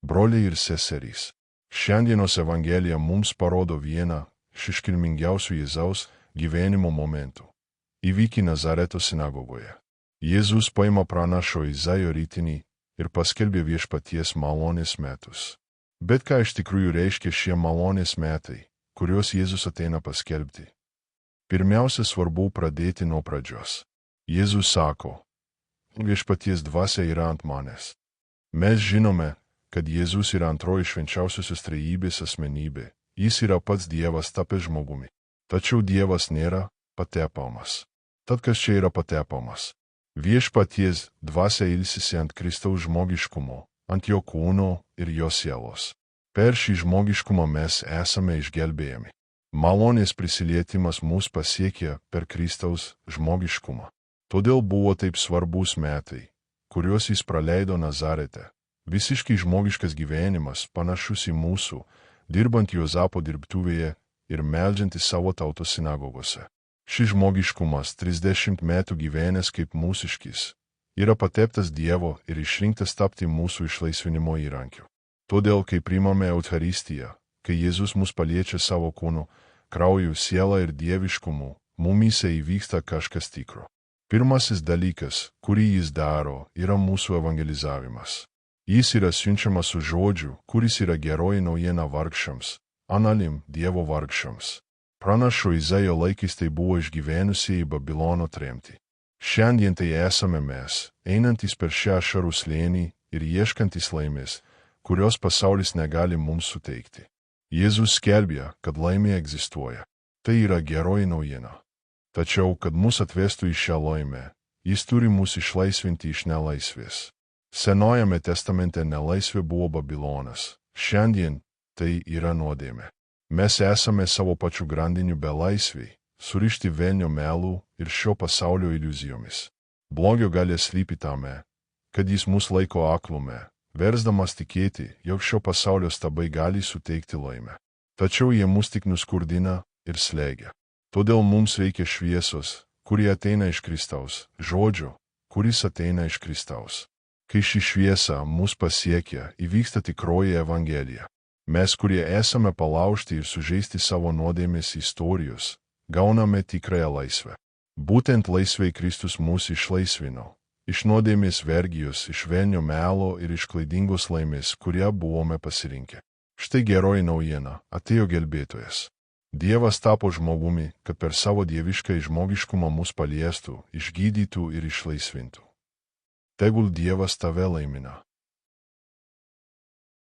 Broliai ir seserys, šiandienos Evangelija mums parodo vieną iš iškilmingiausių Jėzaus gyvenimo momentų – įvykį Nazareto sinagogoje. Jėzus paima pranašo Izaijo rytinį ir paskelbė viešpaties malonės metus. Bet ką iš tikrųjų reiškia šie malonės metai, kuriuos Jėzus ateina paskelbti? Pirmiausia, svarbu pradėti nuo pradžios. Jėzus sako, viešpaties dvasia yra ant manęs. Mes žinome, kad Jėzus yra antroji švenčiausiosios trejybės asmenybė, jis yra pats Dievas tapęs žmogumi. Tačiau Dievas nėra patepamas. Tad kas čia yra patepamas? Viešpaties dvasia ilsisi ant Kristaus žmogiškumo, ant jo kūno ir jo sielos. Per šį žmogiškumą mes esame išgelbėjami. Malonės prisilietimas mus pasiekia per Kristaus žmogiškumą. Todėl buvo taip svarbus metai, kuriuos jis praleido Nazarete. Visiškai žmogiškas gyvenimas, panašus į mūsų, dirbant Juozapo dirbtuvėje ir meldžiantis savo tautos sinagogose. Šis žmogiškumas, 30 metų gyvenęs kaip mūsiškis, yra pateptas Dievo ir išrinktas tapti mūsų išlaisvinimo įrankiu. Todėl, kai priimame Eucharistiją, kai Jėzus mus paliečia savo kūnu, krauju, siela ir dieviškumu, mumyse įvyksta kažkas tikro. Pirmasis dalykas, kurį jis daro, yra mūsų evangelizavimas. Jis yra siunčiamas su žodžiu, kuris yra geroji naujiena vargšams, analim Dievo vargšams. Pranašo Izaijo laikais tai buvo išgyvenusieji Babilono tremtį. Šiandien tai esame mes, einantys per šią ašarų slėnį ir ieškantys laimės, kurios pasaulis negali mums suteikti. Jėzus skelbia, kad laimė egzistuoja. Tai yra geroji naujiena. Tačiau, kad mus atvestų į šią laimę, jis turi mus išlaisvinti iš nelaisvės. Senojame testamente nelaisvė buvo Babilonas. Šiandien tai yra nuodėmė. Mes esame savo pačių grandinių belaisviai, surišti velnio melų ir šio pasaulio iliuzijomis. Blogio galia slypi tame, kad jis mus laiko aklume, versdamas tikėti, jog šio pasaulio stabai gali suteikti laimę. Tačiau jie mus tik nuskurdina ir slegia. Todėl mums reikia šviesos, kuri ateina iš Kristaus, žodžio, kuris ateina iš Kristaus. Kai ši šviesa mus pasiekia, įvyksta tikroji Evangelija. Mes, kurie esame palaužti ir sužeisti savo nuodėmės istorijos, gauname tikrąją laisvę. Būtent laisvai Kristus mus išlaisvino. Iš nuodėmės vergijos, iš velnio melo ir iš klaidingos laimės, kurią buvome pasirinkę. Štai geroji naujiena, atėjo gelbėtojas. Dievas tapo žmogumi, kad per savo dievišką žmogiškumą mus paliestų, išgydytų ir išlaisvintų. Tegul Dievas tave laimina.